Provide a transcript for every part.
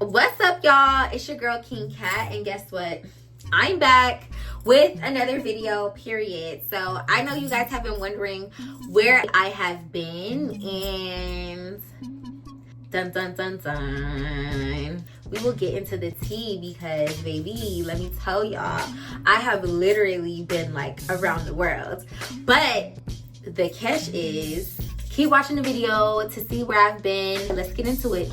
What's up, y'all? It's your girl King Cat, and guess what? I'm back with another video, period. So I know you guys have been wondering where I have been, and dun dun dun dun, we will get into the tea because, baby, let me tell y'all, I have literally been like around the world. But the catch is, keep watching the video to see where I've been. Let's get into it.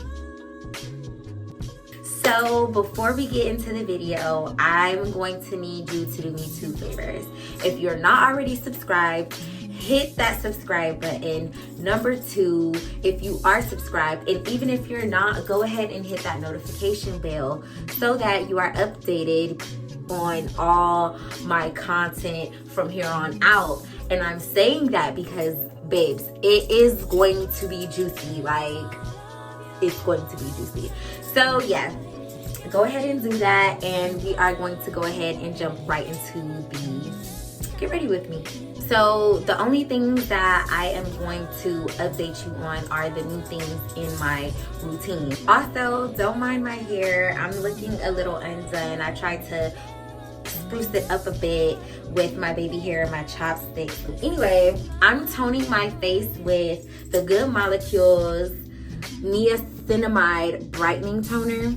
So before we get into the video, I'm going to need you to do me two favors. If you're not already subscribed, hit that subscribe button. Number two, if you are subscribed, and even if you're not, go ahead and hit that notification bell so that you are updated on all my content from here on out. And I'm saying that because, babes, it is going to be juicy. Like, it's going to be juicy. So yeah, go ahead and do that, and we are going to go ahead and jump right into the get ready with me. So the only things that I am going to update you on are the new things in my routine. Also, don't mind my hair. I'm looking a little undone. I tried to spruce it up a bit with my baby hair and my chopsticks. Anyway, I'm toning my face with the Good Molecules Niacinamide Brightening Toner.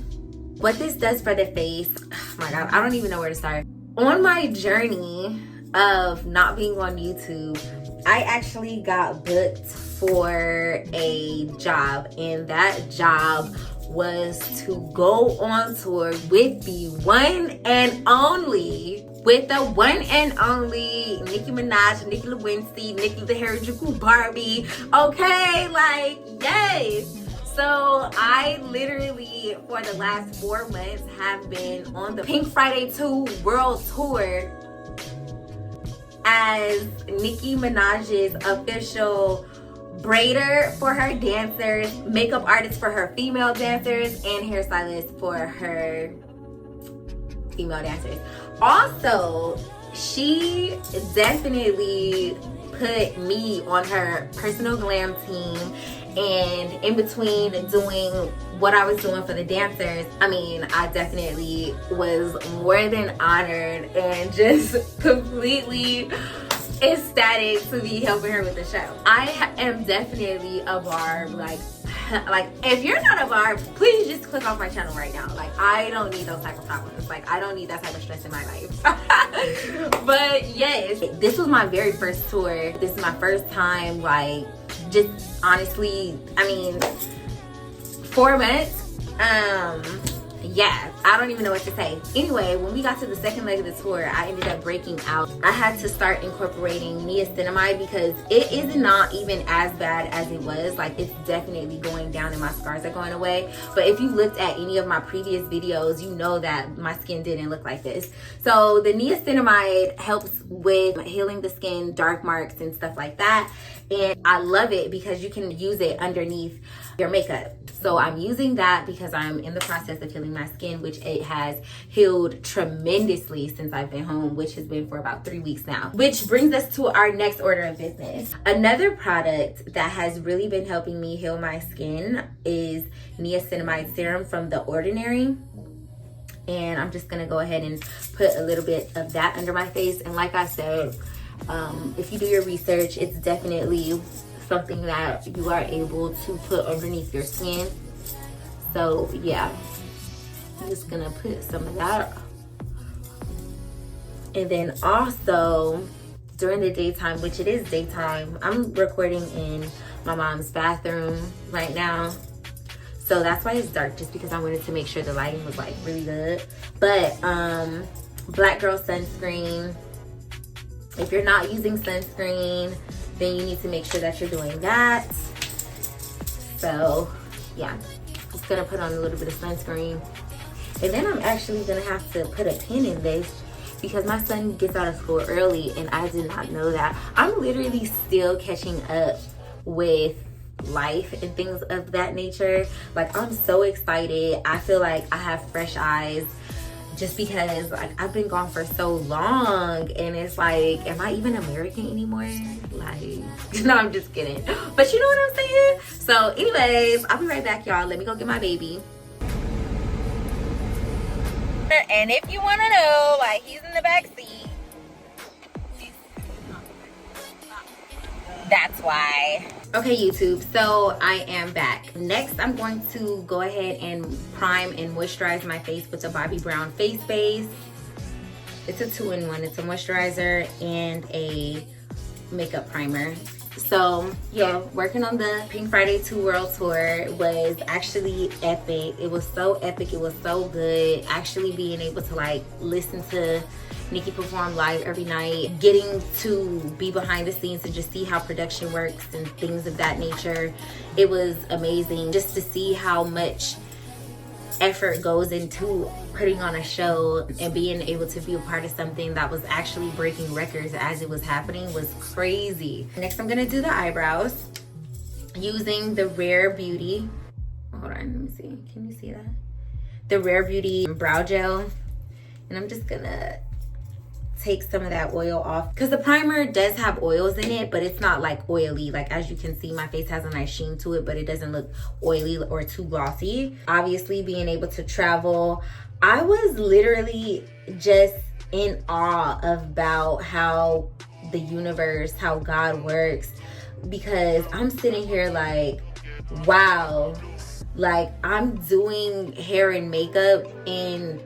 What this does for the face, oh my god, I don't even know where to start. On my journey of not being on YouTube, I actually got booked for a job, and that job was to go on tour with the one and only Nicki Minaj, Nicki Lewinsky, Nicki the Harajuku Barbie. Okay, like, yes. So I literally, for the last 4 months, have been on the Pink Friday 2 World Tour as Nicki Minaj's official braider for her dancers, makeup artist for her female dancers, and hairstylist for her female dancers. Also, she definitely put me on her personal glam team. And in between doing what I was doing for the dancers, I mean, I definitely was more than honored and just completely ecstatic to be helping her with the show. I am definitely a barb. Like if you're not a barb, please just click off my channel right now. Like, I don't need those type of problems. Like, I don't need that type of stress in my life. But yes, this was my very first tour. This is my first time, like, just honestly, I mean, 4 months, yeah, I don't even know what to say. Anyway, when we got to the second leg of the tour, I ended up breaking out. I had to start incorporating niacinamide because it is not even as bad as it was. Like, it's definitely going down and my scars are going away. But if you looked at any of my previous videos, you know that my skin didn't look like this. So the niacinamide helps with healing the skin, dark marks and stuff like that. And I love it because you can use it underneath your makeup. So I'm using that because I'm in the process of healing my skin, which it has healed tremendously since I've been home, which has been for about 3 weeks now. Which brings us to our next order of business. Another product that has really been helping me heal my skin is niacinamide serum from The Ordinary. And I'm just gonna go ahead and put a little bit of that under my face. And like I said, if you do your research, it's definitely something that you are able to put underneath your skin. So yeah, I'm just gonna put some of that. And then also during the daytime, which it is daytime, I'm recording in my mom's bathroom right now. So that's why it's dark, just because I wanted to make sure the lighting was like really good. But Black Girl Sunscreen. If you're not using sunscreen, then you need to make sure that you're doing that. So yeah, just gonna put on a little bit of sunscreen. And then I'm actually gonna have to put a pin in this because my son gets out of school early and I did not know that. I'm literally still catching up with life and things of that nature. Like, I'm so excited. I feel like I have fresh eyes just because, like, I've been gone for so long, and it's like, am I even American anymore? Like, no, I'm just kidding. But you know what I'm saying? So anyways, I'll be right back, y'all. Let me go get my baby. And if you want to know, like, he's in the back seat. That's why. Okay, YouTube, so I am back. Next, I'm going to go ahead and prime and moisturize my face with the Bobbi Brown face base. It's a 2-in-1. It's a moisturizer and a makeup primer. So yeah, working on the Pink Friday 2 World Tour was actually epic. It was so epic. It was so good. Actually being able to like listen to Nicki perform live every night, getting to be behind the scenes and just see how production works and things of that nature. It was amazing just to see how much effort goes into putting on a show, and being able to be a part of something that was actually breaking records as it was happening was crazy. Next, I'm gonna do the eyebrows using the Rare Beauty. Hold on, let me see. Can you see that? The Rare Beauty brow gel. And I'm just gonna take some of that oil off, because the primer does have oils in it, but it's not like oily. Like, as you can see, my face has a nice sheen to it, but it doesn't look oily or too glossy. Obviously, being able to travel, I was literally just in awe about how the universe, how God works, because I'm sitting here like, wow, like I'm doing hair and makeup in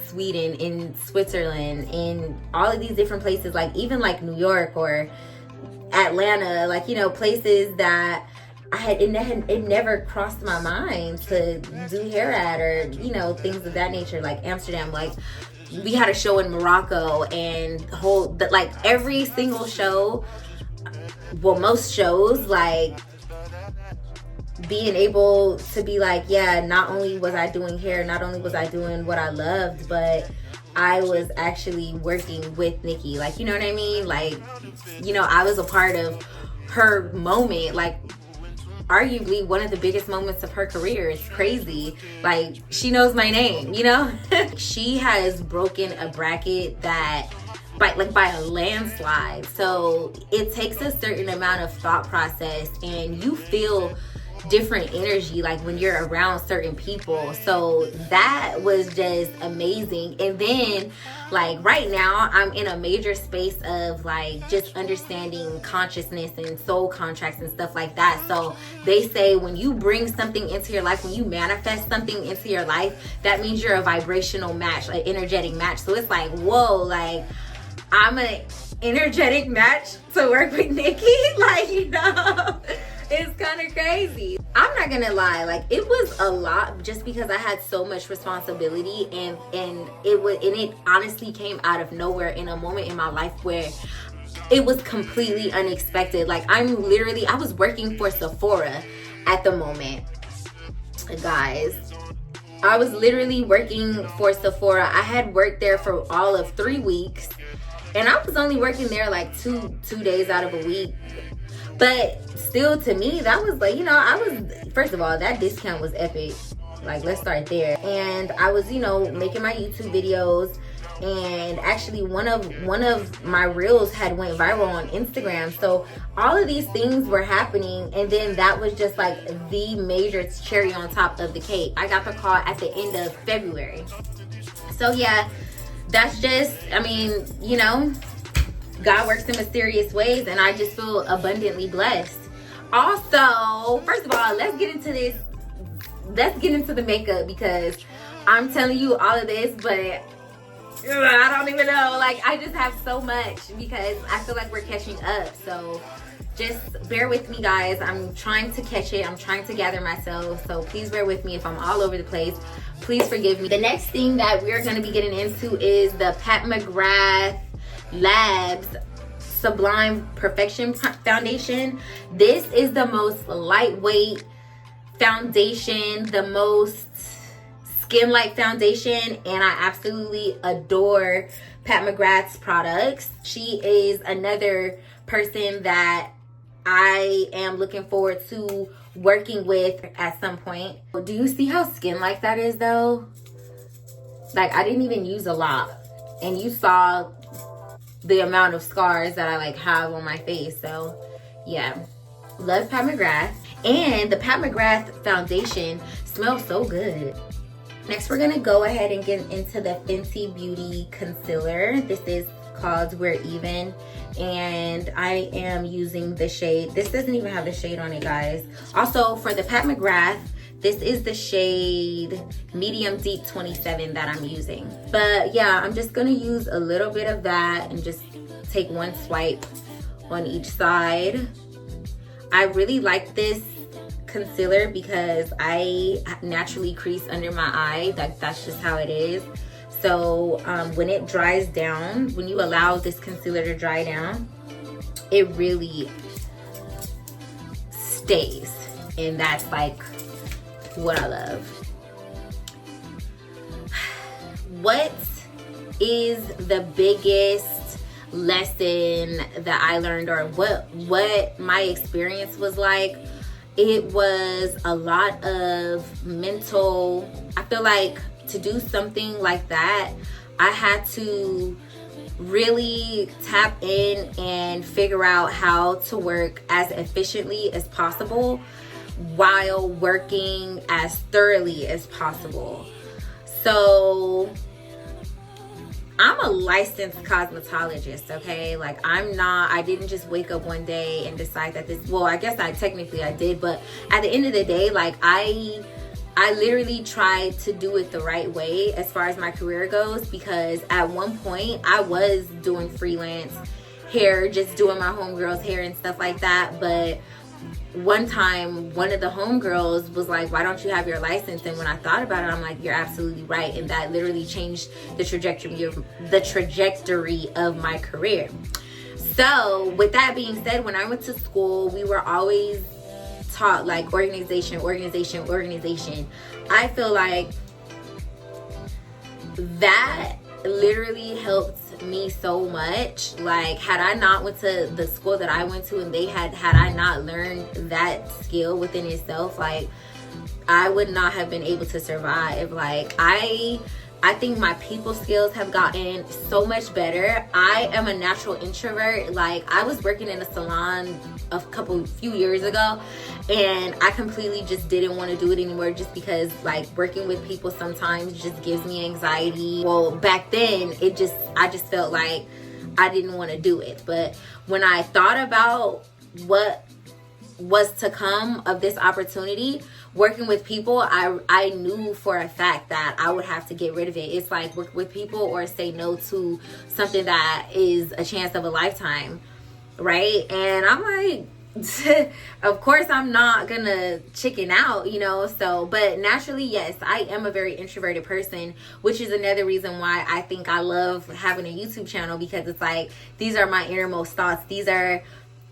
Sweden, in Switzerland, in all of these different places, like even like New York or Atlanta, like, you know, places that it never crossed my mind to do hair at, or, you know, things of that nature. Like Amsterdam, like we had a show in Morocco, and like every single show, well, most shows, like being able to be like, yeah, not only was I doing hair, not only was I doing what I loved, but I was actually working with Nicki. Like, you know what I mean? Like, you know, I was a part of her moment, like arguably one of the biggest moments of her career. It's crazy. Like, she knows my name, you know? She has broken a bracket that by a landslide. So it takes a certain amount of thought process, and you feel different energy like when you're around certain people. So that was just amazing. And then like right now I'm in a major space of like just understanding consciousness and soul contracts and stuff like that. So they say when you bring something into your life, when you manifest something into your life, that means you're a vibrational match, an energetic match. So it's like, whoa, like I'm an energetic match to work with Nicki. Like, you know, it's kind of crazy. I'm not gonna lie, like it was a lot, just because I had so much responsibility, and it honestly came out of nowhere in a moment in my life where it was completely unexpected. Like I was working for Sephora at the moment, guys. I was literally working for Sephora. I had worked there for all of 3 weeks, and I was only working there like two days out of a week. But still, to me, that was like, you know, first of all, that discount was epic. Like, let's start there. And I was, you know, making my YouTube videos, and actually one of my reels had went viral on Instagram. So all of these things were happening, and then that was just like the major cherry on top of the cake. I got the call at the end of February. So yeah, that's just, I mean, you know, God works in mysterious ways, and I just feel abundantly blessed. Also, first of all, let's get into this. Let's get into the makeup, because I'm telling you all of this, but I don't even know. Like, I just have so much, because I feel like we're catching up. So just bear with me, guys. I'm trying to catch it. I'm trying to gather myself. So please bear with me if I'm all over the place. Please forgive me. The next thing that we're going to be getting into is the Pat McGrath Labs Sublime Perfection Foundation. This is the most lightweight foundation, the most skin-like foundation, and I absolutely adore Pat McGrath's products. She is another person that I am looking forward to working with at some point. Do you see how skin-like that is though? Like, I didn't even use a lot, and you saw the amount of scars that I like have on my face. So yeah, love Pat McGrath. And the Pat McGrath foundation smells so good. Next, we're gonna go ahead and get into the Fenty Beauty concealer. This is called We're Even, and I am using the shade, this doesn't even have the shade on it, guys. Also, for the Pat McGrath, this is the shade Medium Deep 27 that I'm using. But yeah, I'm just gonna use a little bit of that and just take one swipe on each side. I really like this concealer because I naturally crease under my eye. That's just how it is. So when it dries down, when you allow this concealer to dry down, it really stays. And that's like what I love. What is the biggest lesson that I learned, or what my experience was like? It was a lot of mental, I feel like to do something like that, I had to really tap in and figure out how to work as efficiently as possible while working as thoroughly as possible. So I'm a licensed cosmetologist, okay? Like I didn't just wake up one day and decide that this, well, I guess I did, but at the end of the day, like I literally tried to do it the right way as far as my career goes, because at one point I was doing freelance hair, just doing my homegirls' hair and stuff like that. But one time, one of the homegirls was like, why don't you have your license? And when I thought about it, I'm like, you're absolutely right. And that literally changed the trajectory of my career. So with that being said, when I went to school, we were always taught like organization. I feel like that literally helped me so much. Like had I not went to the school that I went to, and had I not learned that skill within itself, like I would not have been able to survive. Like I think my people skills have gotten so much better. I am a natural introvert. Like I was working in a salon a few years ago, and I completely just didn't want to do it anymore, just because like working with people sometimes just gives me anxiety. Well, back then I just felt like I didn't want to do it. But when I thought about what was to come of this opportunity, working with people, I knew for a fact that I would have to get rid of it. It's like work with people or say no to something that is a chance of a lifetime, right? And I'm like, of course I'm not gonna chicken out, you know. So but naturally, yes, I am a very introverted person, which is another reason why I think I love having a YouTube channel, because it's like these are my innermost thoughts. These are,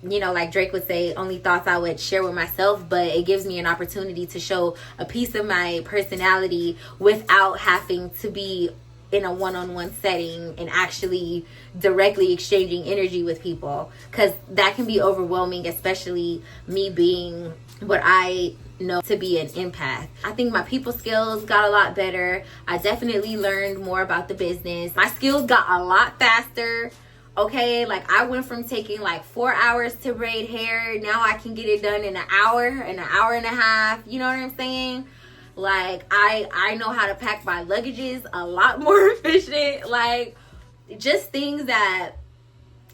you know, like Drake would say, only thoughts I would share with myself, but it gives me an opportunity to show a piece of my personality without having to be in a one-on-one setting and actually directly exchanging energy with people, because that can be overwhelming, especially me being what I know to be an empath. I think my people skills got a lot better. I definitely learned more about the business. My skills got a lot faster. Okay, like I went from taking like 4 hours to braid hair, now I can get it done in an hour and a half. You know what I'm saying? Like I know how to pack my luggages a lot more efficient. Like just things that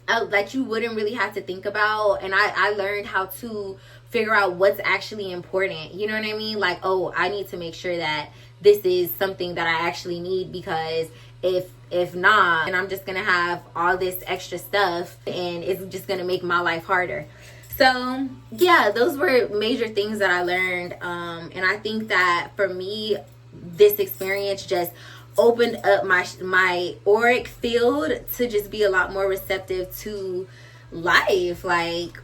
like you wouldn't really have to think about. And I learned how to figure out what's actually important. You know what I mean? Like, oh, I need to make sure that this is something that I actually need, because if not, and I'm just gonna have all this extra stuff and it's just gonna make my life harder. So yeah, those were major things that I learned, and I think that for me, this experience just opened up my auric field to just be a lot more receptive to life. Like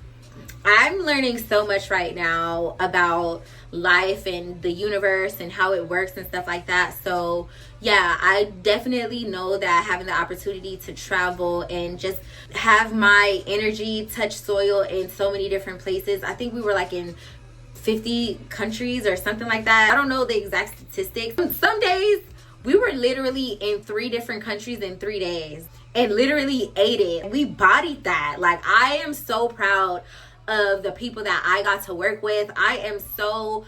I'm learning so much right now about life and the universe and how it works and stuff like that. So yeah, I definitely know that having the opportunity to travel and just have my energy touch soil in so many different places. I think we were like in 50 countries or something like that. I don't know the exact statistics. Some days we were literally in 3 different countries in 3 days and literally ate it. We bodied that. Like I am so proud of the people that I got to work with. I am so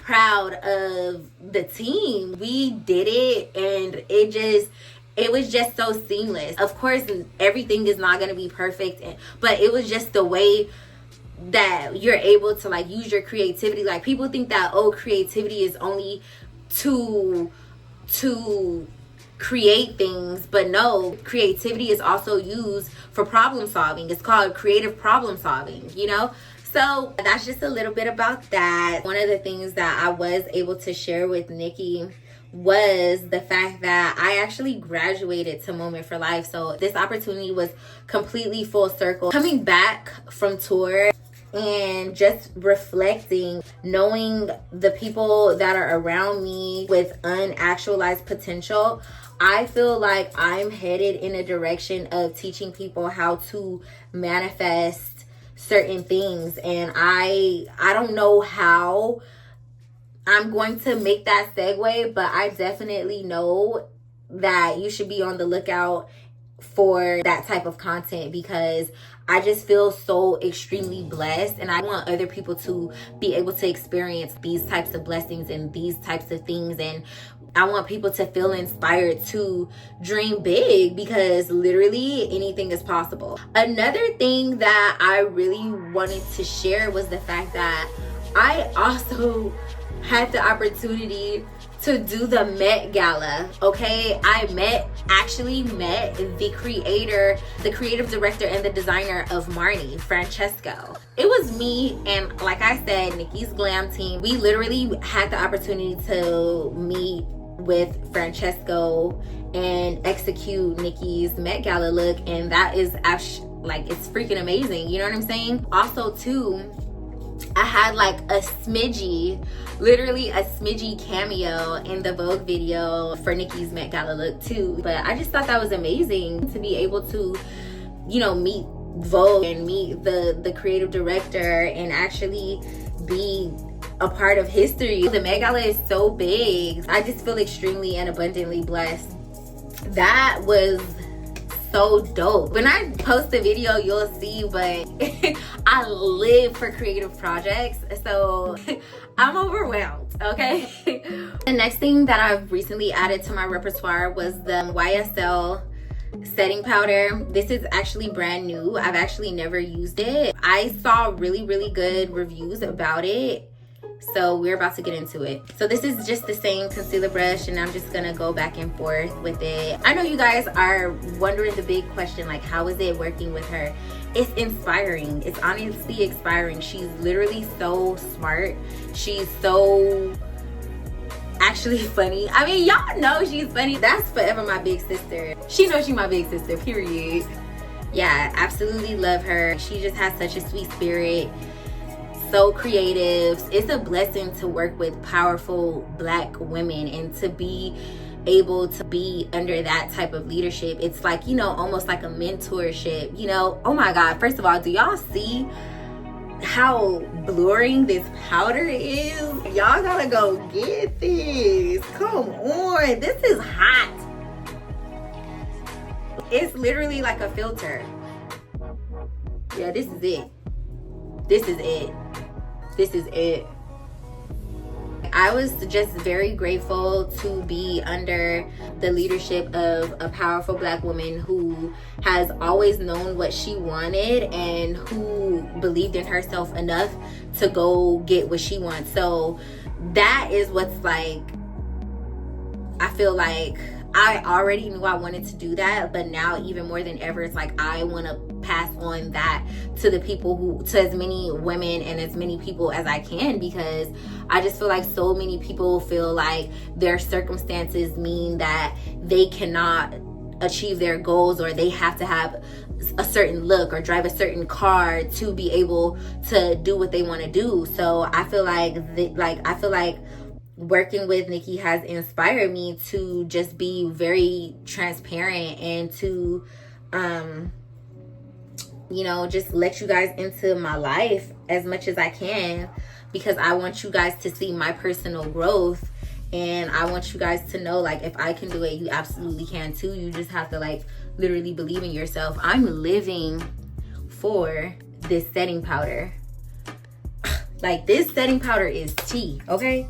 proud of the team. We did it, and it was just so seamless. Of course, everything is not going to be perfect, but it was just the way that you're able to like use your creativity. Like, people think that, oh, creativity is only to create things, but no, creativity is also used for problem solving. It's called creative problem solving, you know? So that's just a little bit about that. One of the things that I was able to share with Nikki was the fact that I actually graduated to Moment for Life. So this opportunity was completely full circle. Coming back from tour and just reflecting, knowing the people that are around me with unactualized potential, I feel like I'm headed in a direction of teaching people how to manifest certain things. And I don't know how I'm going to make that segue, but I definitely know that you should be on the lookout for that type of content, because I just feel so extremely blessed, and I want other people to be able to experience these types of blessings and these types of things. And I want people to feel inspired to dream big, because literally anything is possible. Another thing that I really wanted to share was the fact that I also had the opportunity to do the Met Gala. Okay, I actually met the creator, the creative director, and the designer of Marni, Francesco. It was me and, like I said, Nikki's Glam Team. We literally had the opportunity to meet with Francesco and execute Nikki's Met Gala look, and that is actually, like, it's freaking amazing. You know what I'm saying? Also, too, I had like a smidgy, literally a smidgy cameo in the Vogue video for Nikki's Met Gala look too. But I just thought that was amazing to be able to, you know, meet Vogue and meet the creative director and actually be a part of history. The Met Gala is so big. I just feel extremely and abundantly blessed. That was so dope. When I post the video, you'll see, but I live for creative projects, so I'm overwhelmed, okay? The next thing that I've recently added to my repertoire was the YSL setting powder. This is actually brand new. I've actually never used it. I saw really, really good reviews about it, so we're about to get into it. So this is just the same concealer brush, and I'm just gonna go back and forth with it. I know you guys are wondering the big question, like, how is it working with her? It's inspiring. It's honestly inspiring. She's literally so smart. She's so actually funny. I mean, y'all know she's funny. That's forever my big sister. She knows she's my big sister, period. Yeah, absolutely love her. She just has such a sweet spirit. So creative. It's a blessing to work with powerful Black women and to be able to be under that type of leadership. It's like, you know, almost like a mentorship, you know. Oh my God, first of all, do y'all see how blurring this powder is? Y'all gotta go get this. Come on, this is hot. It's literally like a filter. Yeah, this is it. This is it. This is it. I was just very grateful to be under the leadership of a powerful Black woman who has always known what she wanted and who believed in herself enough to go get what she wants. So that is what's like, I feel like I already knew I wanted to do that, but now even more than ever, it's like I want to pass on that to the people to as many women and as many people as I can, because I just feel like so many people feel like their circumstances mean that they cannot achieve their goals, or they have to have a certain look or drive a certain car to be able to do what they want to do. So I feel like working with Nikki has inspired me to just be very transparent and to you know, just let you guys into my life as much as I can, because I want you guys to see my personal growth, and I want you guys to know, like, if I can do it, you absolutely can too. You just have to, like, literally believe in yourself. I'm living for this setting powder. Like, this setting powder is tea, okay?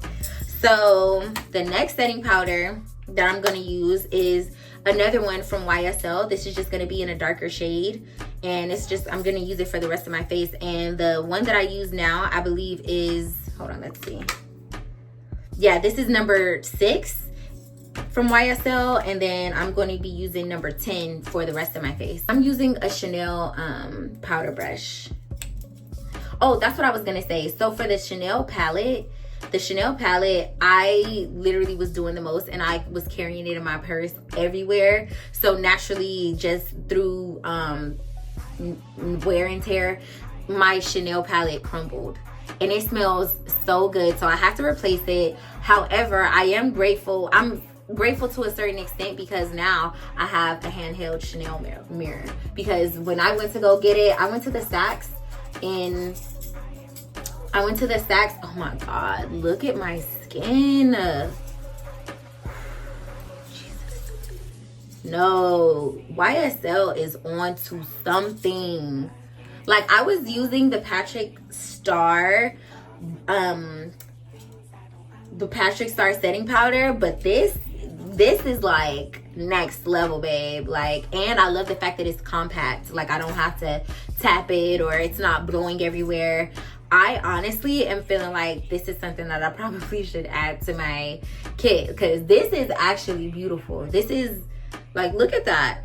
So the next setting powder that I'm going to use is another one from YSL. This is just going to be in a darker shade, and it's just, I'm going to use it for the rest of my face. And the one that I use now, I believe is, hold on, let's see. Yeah, this is number 6 from YSL, and then I'm going to be using number 10 for the rest of my face. I'm using a Chanel powder brush. Oh, that's what I was going to say. So for the Chanel palette, I literally was doing the most, and I was carrying it in my purse everywhere. So naturally, just through wear and tear, my Chanel palette crumbled. And it smells so good, so I have to replace it. However, I am grateful. I'm grateful to a certain extent because now I have a handheld Chanel mirror. Because when I went to go get it, I went to the Saks, and oh my God, look at my skin. Jesus. No, YSL is on to something. Like, I was using the Patrick Star setting powder, but this is like next level, babe. Like, and I love the fact that it's compact. Like, I don't have to tap it, or it's not blowing everywhere. I honestly am feeling like this is something that I probably should add to my kit, because this is actually beautiful. This is like, look at that.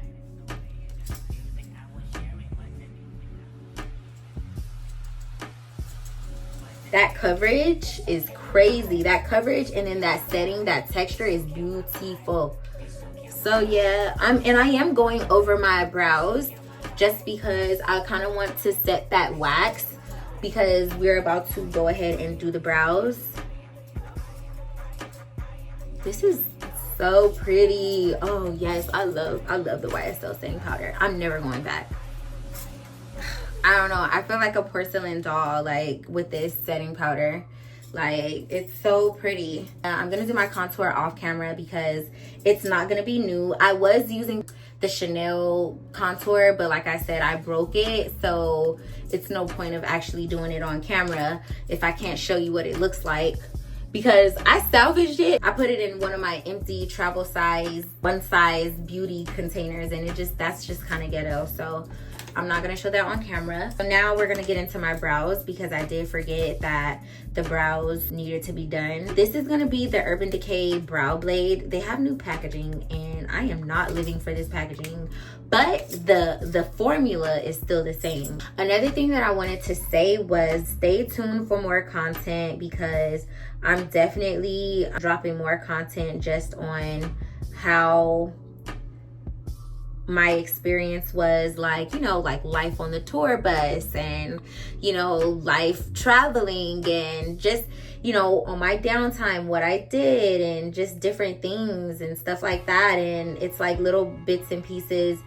That coverage is crazy. That coverage, and then that setting, that texture is beautiful. So yeah, I am going over my brows just because I kind of want to set that wax, because we're about to go ahead and do the brows. This is so pretty. Oh yes, I love the YSL setting powder. I'm never going back. I don't know, I feel like a porcelain doll, like, with this setting powder. Like, it's so pretty. I'm gonna do my contour off camera because it's not gonna be new. I was using the Chanel contour, but like I said, I broke it, so it's no point of actually doing it on camera if I can't show you what it looks like, because I salvaged it. I put it in one of my empty travel size, one size beauty containers, and that's just kind of ghetto, so I'm not gonna show that on camera. So now we're gonna get into my brows, because I did forget that the brows needed to be done. This is gonna be the Urban Decay Brow Blade. They have new packaging, and I am not living for this packaging, but the formula is still the same. Another thing that I wanted to say was stay tuned for more content, because I'm definitely dropping more content just on how my experience was, like, you know, like life on the tour bus, and, you know, life traveling, and just, you know, on my downtime, what I did, and just different things and stuff like that. And it's like little bits and pieces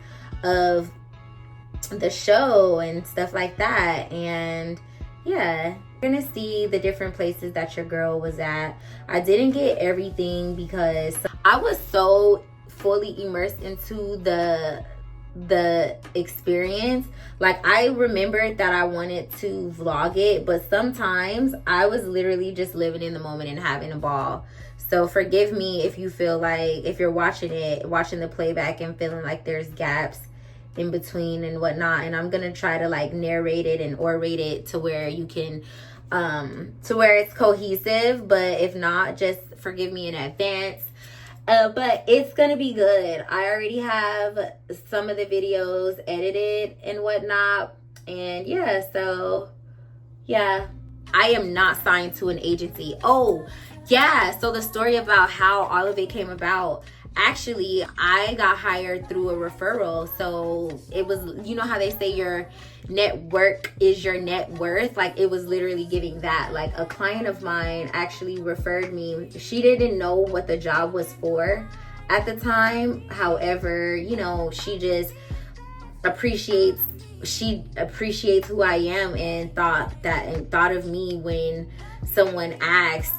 of the show and stuff like that. And yeah, you're gonna see the different places that your girl was at. I didn't get everything because I was so fully immersed into the experience. Like, I remembered that I wanted to vlog it, but sometimes I was literally just living in the moment and having a ball. So forgive me if you feel like, if you're watching the playback and feeling like there's gaps in between and whatnot. And I'm gonna try to like narrate it and orate it to where you can to where it's cohesive, but if not, just forgive me in advance. But it's gonna be good. I already have some of the videos edited and whatnot, and yeah, so yeah, I am not signed to an agency. Oh yeah, so the story about how all of it came about, actually I got hired through a referral. So it was, you know how they say your network is your net worth? Like, it was literally giving that. Like, a client of mine actually referred me. She didn't know what the job was for at the time. However, you know, she just appreciates who I am, and thought of me when someone asked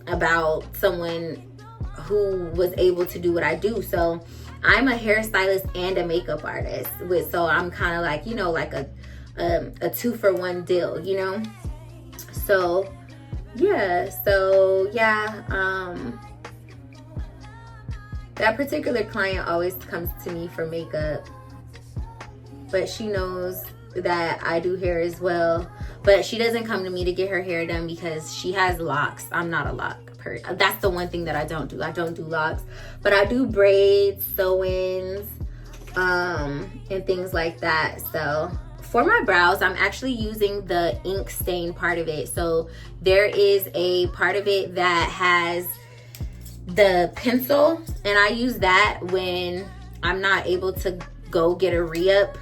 about someone who was able to do what I do. So I'm a hairstylist and a makeup artist, so I'm kind of like, you know, like a 2-for-1 deal, you know. So yeah, so yeah, that particular client always comes to me for makeup, but she knows that I do hair as well. But she doesn't come to me to get her hair done because she has locks. I'm not a lock person. That's the one thing that I don't do. I don't do locks, but I do braids, sew-ins, and things like that. So for my brows, I'm actually using the ink stain part of it. So there is a part of it that has the pencil, and I use that when I'm not able to go get a re-up.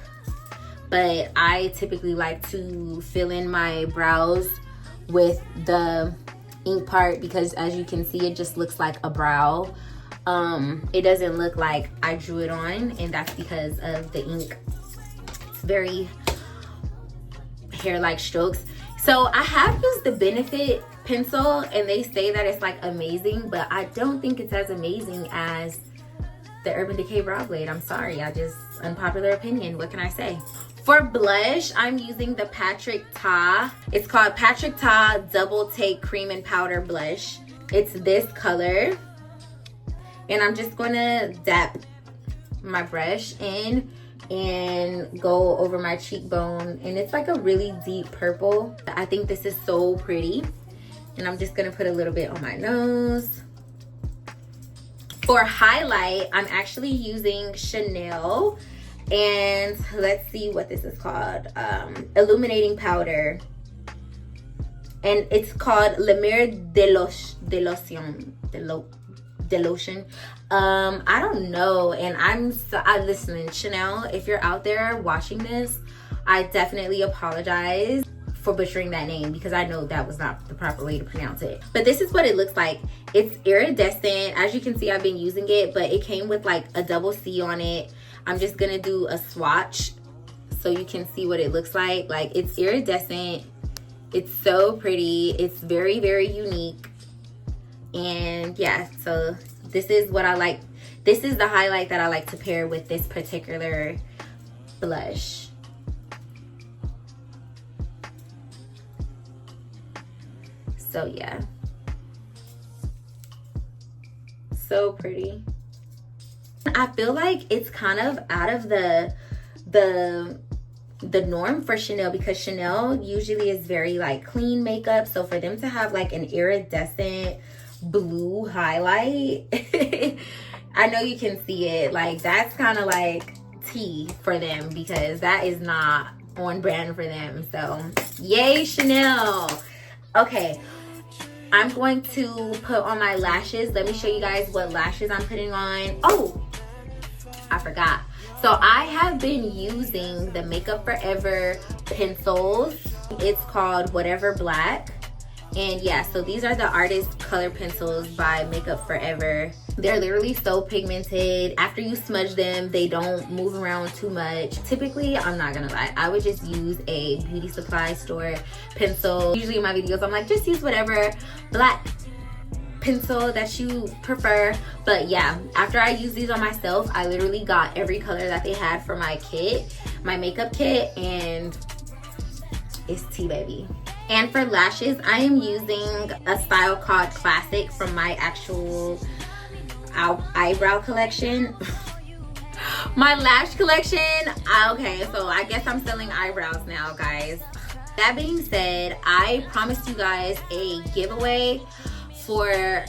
But I typically like to fill in my brows with the ink part because, as you can see, it just looks like a brow. It doesn't look like I drew it on, and that's because of the ink. It's very hair-like strokes. So I have used the Benefit pencil, and they say that it's like amazing, but I don't think it's as amazing as the Urban Decay Brow Blade. I'm sorry, unpopular opinion. What can I say? For blush, I'm using the Patrick Ta. It's called Patrick Ta Double Take Cream and Powder Blush. It's this color. And I'm just gonna dap my brush in and go over my cheekbone. And it's like a really deep purple. I think this is so pretty. And I'm just gonna put a little bit on my nose. For highlight, I'm actually using Chanel. And let's see what this is called. Illuminating powder. And it's called Lumiere de Lotion. I don't know. And listen, Chanel, if you're out there watching this, I definitely apologize for butchering that name because I know that was not the proper way to pronounce it. But this is what it looks like. It's iridescent. As you can see, I've been using it, but it came with like a double C on it. I'm just gonna do a swatch so you can see what it looks like. Like, it's iridescent. It's so pretty. It's very, very unique. And yeah, so this is what I like. This is the highlight that I like to pair with this particular blush. So yeah, so pretty. I feel like it's kind of out of the norm for Chanel because Chanel usually is very like clean makeup. So for them to have like an iridescent blue highlight, I know you can see it, like that's kind of like tea for them because that is not on brand for them. So yay, Chanel. Okay, I'm going to put on my lashes. Let me show you guys what lashes I'm putting on. Oh, I forgot. So I have been using the Makeup Forever pencils. It's called Whatever Black. And yeah, so these are the Artist Color Pencils by Makeup Forever. They're literally so pigmented. After you smudge them, they don't move around too much. Typically, I'm not gonna lie, I would just use a beauty supply store pencil. Usually in my videos, I'm like, just use whatever black pencil that you prefer. But yeah, after I use these on myself, I literally got every color that they had for my kit, my makeup kit, and it's tea, baby. And for lashes, I am using a style called Classic from my actual eyebrow collection. My lash collection. Okay, so I guess I'm selling eyebrows now, guys. That being said, I promised you guys a giveaway for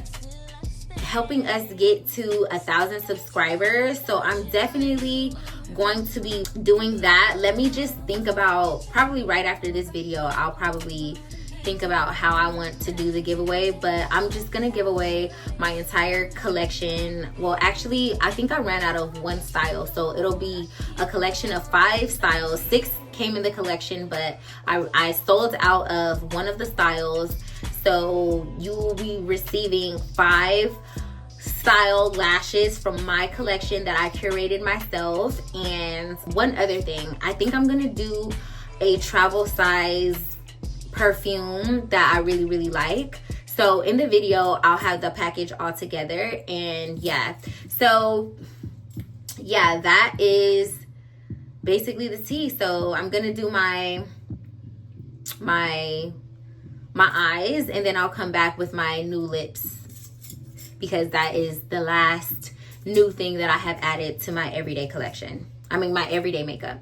helping us get to 1,000 subscribers. So I'm definitely going to be doing that. Let me just think about, probably right after this video, I'll probably think about how I want to do the giveaway. But I'm just gonna give away my entire collection. Well, actually, I think I ran out of one style, so it'll be a collection of 5 styles. 6 came in the collection, but I sold out of one of the styles. So you will be receiving 5 style lashes from my collection that I curated myself. And one other thing, I think I'm gonna do a travel size perfume that I really, really like. So in the video, I'll have the package all together. And yeah, so yeah, that is basically the tea. So I'm gonna do my my eyes, and then I'll come back with my new lips, because that is the last new thing that I have added to my everyday collection. I mean, my everyday makeup.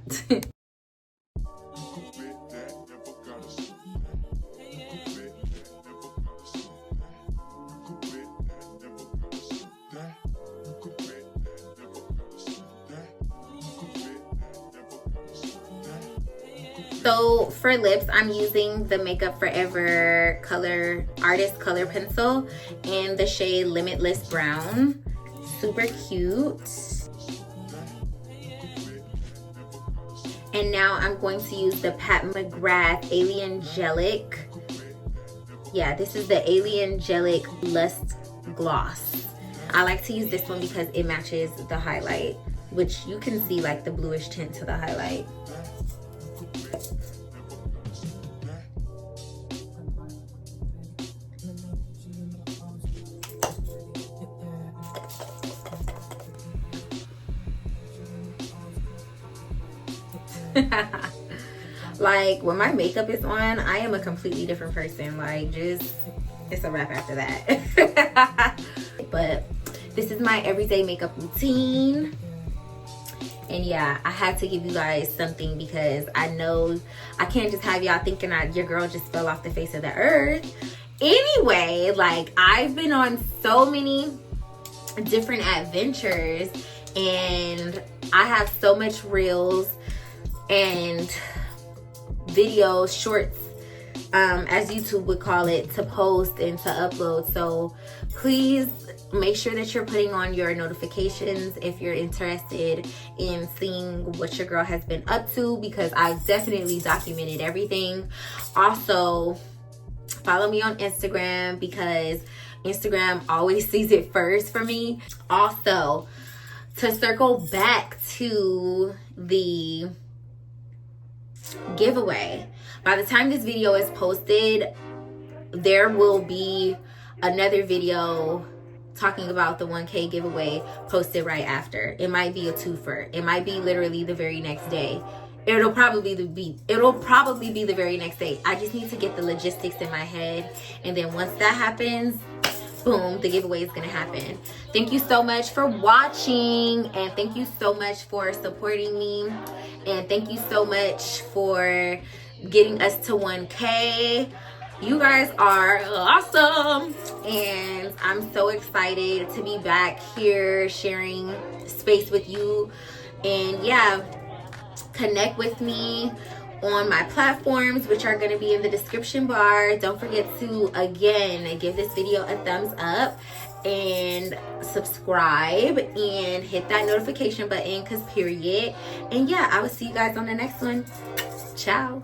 So for lips, I'm using the Makeup Forever Artist Color Pencil in the shade Limitless Brown. Super cute. And now I'm going to use the Pat McGrath Aliangelic. Yeah, this is the Aliangelic Lust Gloss. I like to use this one because it matches the highlight, which you can see like the bluish tint to the highlight. Like when my makeup is on, I am a completely different person. Like just, it's a wrap after that. But this is my everyday makeup routine. And yeah, I had to give you guys something because I know I can't just have y'all thinking your girl just fell off the face of the earth. Anyway, like I've been on so many different adventures, and I have so much reels and videos, shorts, as YouTube would call it, to post and to upload. So please make sure that you're putting on your notifications if you're interested in seeing what your girl has been up to, because I've definitely documented everything. Also, follow me on Instagram because Instagram always sees it first for me. Also, to circle back to the giveaway, by the time this video is posted, there will be another video talking about the 1K giveaway posted right after. It might be a twofer. It might be literally the very next day. It'll probably be the very next day. I just need to get the logistics in my head, and then once that happens, boom, the giveaway is gonna happen. Thank you so much for watching, and thank you so much for supporting me, and thank you so much for getting us to 1K. You guys are awesome, and I'm so excited to be back here sharing space with you. And yeah, connect with me on my platforms, which are going to be in the description bar. Don't forget to, again, give this video a thumbs up and subscribe and hit that notification button, because period. And yeah, I will see you guys on the next one. Ciao.